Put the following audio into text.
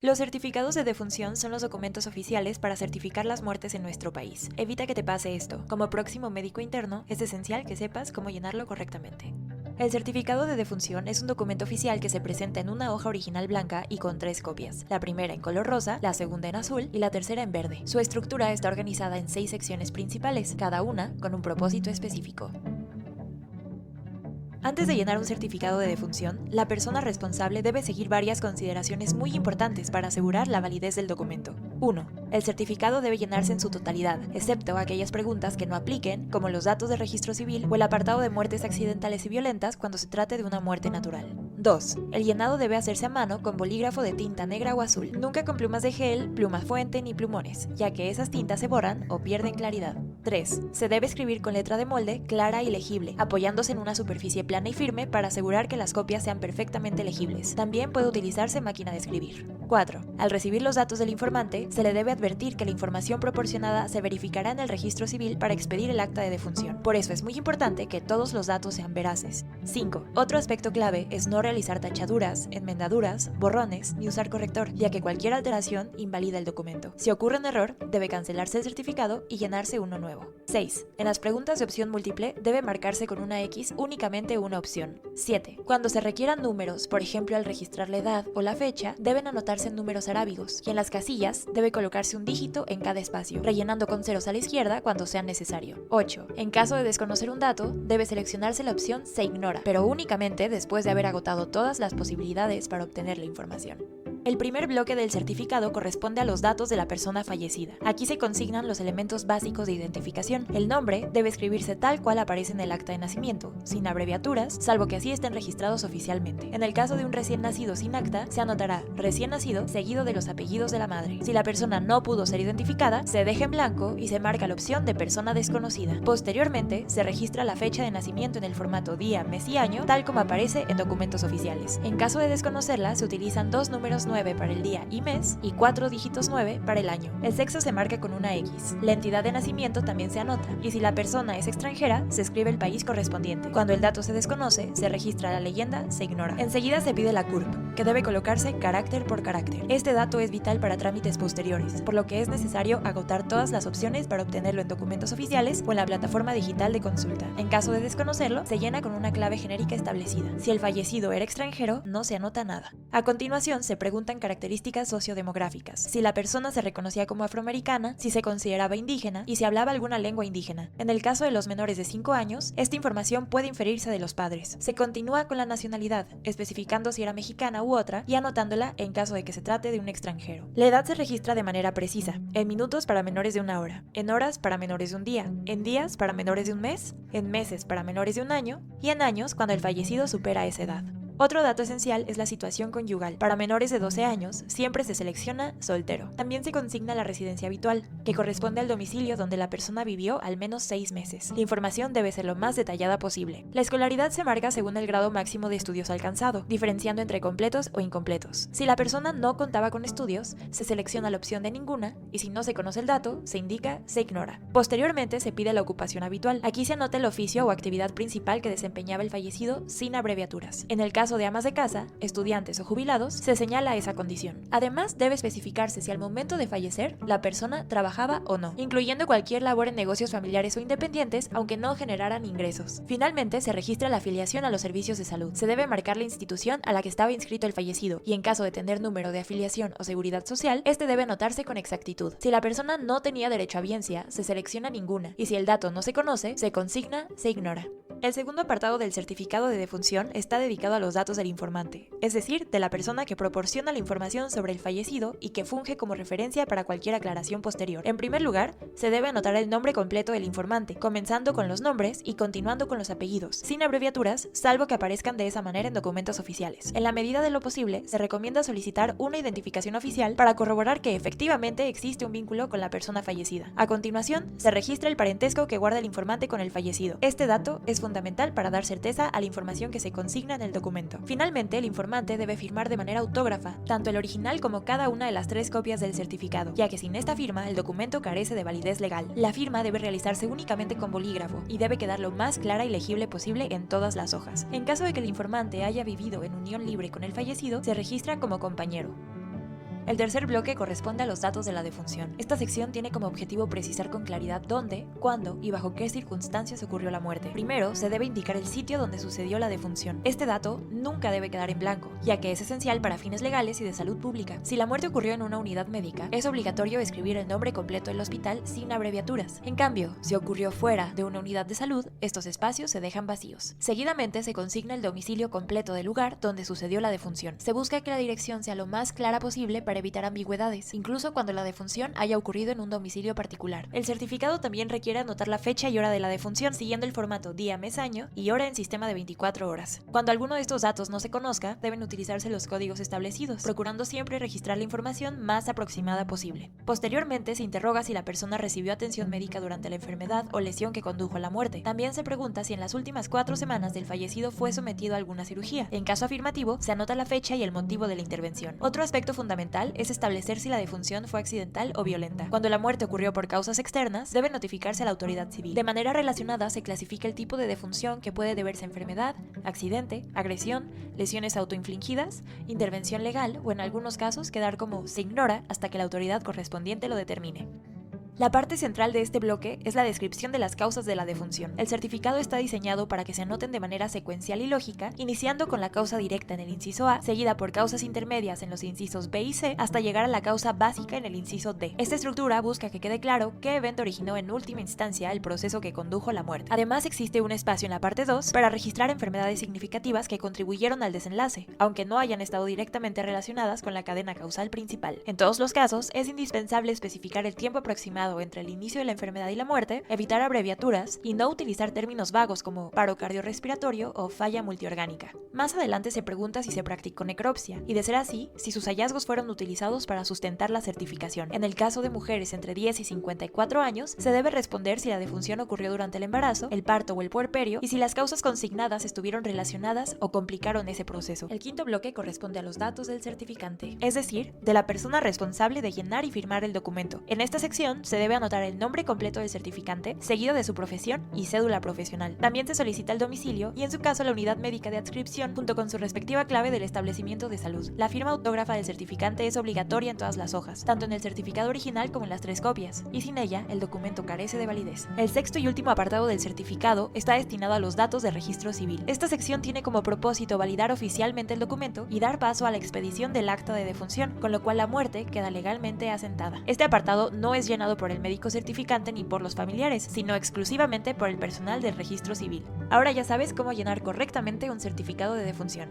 Los certificados de defunción son los documentos oficiales para certificar las muertes en nuestro país. Evita que te pase esto. Como próximo médico interno, es esencial que sepas cómo llenarlo correctamente. El certificado de defunción es un documento oficial que se presenta en una hoja original blanca y con 3 copias, la primera en color rosa, la segunda en azul y la tercera en verde. Su estructura está organizada en 6 secciones principales, cada una con un propósito específico. Antes de llenar un certificado de defunción, la persona responsable debe seguir varias consideraciones muy importantes para asegurar la validez del documento. 1. El certificado debe llenarse en su totalidad, excepto aquellas preguntas que no apliquen, como los datos de registro civil o el apartado de muertes accidentales y violentas cuando se trate de una muerte natural. 2. El llenado debe hacerse a mano con bolígrafo de tinta negra o azul, nunca con plumas de gel, pluma fuente ni plumones, ya que esas tintas se borran o pierden claridad. 3. Se debe escribir con letra de molde clara y legible, apoyándose en una superficie plana y firme para asegurar que las copias sean perfectamente legibles. También puede utilizarse máquina de escribir. 4. Al recibir los datos del informante, se le debe advertir que la información proporcionada se verificará en el registro civil para expedir el acta de defunción. Por eso es muy importante que todos los datos sean veraces. 5. Otro aspecto clave es no realizar tachaduras, enmendaduras, borrones ni usar corrector, ya que cualquier alteración invalida el documento. Si ocurre un error, debe cancelarse el certificado y llenarse uno nuevo. 6. En las preguntas de opción múltiple debe marcarse con una X únicamente una opción. 7. Cuando se requieran números, por ejemplo al registrar la edad o la fecha, deben anotarse en números arábigos y en las casillas debe colocarse un dígito en cada espacio, rellenando con ceros a la izquierda cuando sea necesario. 8. En caso de desconocer un dato, debe seleccionarse la opción Se ignora, pero únicamente después de haber agotado todas las posibilidades para obtener la información. El primer bloque del certificado corresponde a los datos de la persona fallecida. Aquí se consignan los elementos básicos de identificación. El nombre debe escribirse tal cual aparece en el acta de nacimiento, sin abreviaturas, salvo que así estén registrados oficialmente. En el caso de un recién nacido sin acta, se anotará recién nacido seguido de los apellidos de la madre. Si la persona no pudo ser identificada, se deja en blanco y se marca la opción de persona desconocida. Posteriormente, se registra la fecha de nacimiento en el formato día, mes y año, tal como aparece en documentos oficiales. En caso de desconocerla, se utilizan 2 números 9 para el día y mes y 4 dígitos 9 para el año. El sexo se marca con una X. La entidad de nacimiento también se anota, y si la persona es extranjera, se escribe el país correspondiente. Cuando el dato se desconoce, se registra la leyenda, se ignora. Enseguida se pide la CURP, que debe colocarse carácter por carácter. Este dato es vital para trámites posteriores, por lo que es necesario agotar todas las opciones para obtenerlo en documentos oficiales o en la plataforma digital de consulta. En caso de desconocerlo, se llena con una clave genérica establecida. Si el fallecido era extranjero, no se anota nada. A continuación, se preguntan características sociodemográficas, si la persona se reconocía como afroamericana, si se consideraba indígena y si hablaba alguna lengua indígena. En el caso de los menores de 5 años, esta información puede inferirse de los padres. Se continúa con la nacionalidad, especificando si era mexicana u otra y anotándola en caso de que se trate de un extranjero. La edad se registra de manera precisa, en minutos para menores de 1 hora, en horas para menores de un día, en días para menores de un mes, en meses para menores de un año y en años cuando el fallecido supera esa edad. Otro dato esencial es la situación conyugal. Para menores de 12 años, siempre se selecciona soltero. También se consigna la residencia habitual, que corresponde al domicilio donde la persona vivió al menos 6 meses. La información debe ser lo más detallada posible. La escolaridad se marca según el grado máximo de estudios alcanzado, diferenciando entre completos o incompletos. Si la persona no contaba con estudios, se selecciona la opción de ninguna, y si no se conoce el dato, se indica se ignora. Posteriormente se pide la ocupación habitual. Aquí se anota el oficio o actividad principal que desempeñaba el fallecido sin abreviaturas. En el caso de amas de casa, estudiantes o jubilados, se señala esa condición. Además, debe especificarse si al momento de fallecer, la persona trabajaba o no, incluyendo cualquier labor en negocios familiares o independientes, aunque no generaran ingresos. Finalmente, se registra la afiliación a los servicios de salud. Se debe marcar la institución a la que estaba inscrito el fallecido, y en caso de tener número de afiliación o seguridad social, este debe anotarse con exactitud. Si la persona no tenía derecho a biencia, se selecciona ninguna, y si el dato no se conoce, se consigna, se ignora. El segundo apartado del certificado de defunción está dedicado a los datos del informante, es decir, de la persona que proporciona la información sobre el fallecido y que funge como referencia para cualquier aclaración posterior. En primer lugar, se debe anotar el nombre completo del informante, comenzando con los nombres y continuando con los apellidos, sin abreviaturas, salvo que aparezcan de esa manera en documentos oficiales. En la medida de lo posible, se recomienda solicitar una identificación oficial para corroborar que efectivamente existe un vínculo con la persona fallecida. A continuación, se registra el parentesco que guarda el informante con el fallecido. Este dato es fundamental para dar certeza a la información que se consigna en el documento. Finalmente, el informante debe firmar de manera autógrafa, tanto el original como cada una de las 3 copias del certificado, ya que sin esta firma el documento carece de validez legal. La firma debe realizarse únicamente con bolígrafo y debe quedar lo más clara y legible posible en todas las hojas. En caso de que el informante haya vivido en unión libre con el fallecido, se registra como compañero. El tercer bloque corresponde a los datos de la defunción. Esta sección tiene como objetivo precisar con claridad dónde, cuándo y bajo qué circunstancias ocurrió la muerte. Primero, se debe indicar el sitio donde sucedió la defunción. Este dato nunca debe quedar en blanco, ya que es esencial para fines legales y de salud pública. Si la muerte ocurrió en una unidad médica, es obligatorio escribir el nombre completo del hospital sin abreviaturas. En cambio, si ocurrió fuera de una unidad de salud, estos espacios se dejan vacíos. Seguidamente se consigna el domicilio completo del lugar donde sucedió la defunción. Se busca que la dirección sea lo más clara posible para evitar ambigüedades, incluso cuando la defunción haya ocurrido en un domicilio particular. El certificado también requiere anotar la fecha y hora de la defunción, siguiendo el formato día, mes, año y hora en sistema de 24 horas. Cuando alguno de estos datos no se conozca, deben utilizarse los códigos establecidos, procurando siempre registrar la información más aproximada posible. Posteriormente se interroga si la persona recibió atención médica durante la enfermedad o lesión que condujo a la muerte. También se pregunta si en las últimas 4 semanas del fallecido fue sometido a alguna cirugía. En caso afirmativo, se anota la fecha y el motivo de la intervención. Otro aspecto fundamental es establecer si la defunción fue accidental o violenta. Cuando la muerte ocurrió por causas externas, debe notificarse a la autoridad civil. De manera relacionada, se clasifica el tipo de defunción que puede deberse a enfermedad, accidente, agresión, lesiones autoinfligidas, intervención legal o en algunos casos quedar como se ignora hasta que la autoridad correspondiente lo determine. La parte central de este bloque es la descripción de las causas de la defunción. El certificado está diseñado para que se anoten de manera secuencial y lógica, iniciando con la causa directa en el inciso A, seguida por causas intermedias en los incisos B y C, hasta llegar a la causa básica en el inciso D. Esta estructura busca que quede claro qué evento originó en última instancia el proceso que condujo a la muerte. Además, existe un espacio en la parte 2 para registrar enfermedades significativas que contribuyeron al desenlace, aunque no hayan estado directamente relacionadas con la cadena causal principal. En todos los casos, es indispensable especificar el tiempo aproximado entre el inicio de la enfermedad y la muerte, evitar abreviaturas y no utilizar términos vagos como paro cardiorrespiratorio o falla multiorgánica. Más adelante se pregunta si se practicó necropsia y, de ser así, si sus hallazgos fueron utilizados para sustentar la certificación. En el caso de mujeres entre 10 y 54 años, se debe responder si la defunción ocurrió durante el embarazo, el parto o el puerperio y si las causas consignadas estuvieron relacionadas o complicaron ese proceso. El quinto bloque corresponde a los datos del certificante, es decir, de la persona responsable de llenar y firmar el documento. En esta sección se debe anotar el nombre completo del certificante, seguido de su profesión y cédula profesional. También se solicita el domicilio y, en su caso, la unidad médica de adscripción junto con su respectiva clave del establecimiento de salud. La firma autógrafa del certificante es obligatoria en todas las hojas, tanto en el certificado original como en las 3 copias, y sin ella el documento carece de validez. El sexto y último apartado del certificado está destinado a los datos de registro civil. Esta sección tiene como propósito validar oficialmente el documento y dar paso a la expedición del acta de defunción, con lo cual la muerte queda legalmente asentada. Este apartado no es llenado por el médico certificante ni por los familiares, sino exclusivamente por el personal del registro civil. Ahora ya sabes cómo llenar correctamente un certificado de defunción.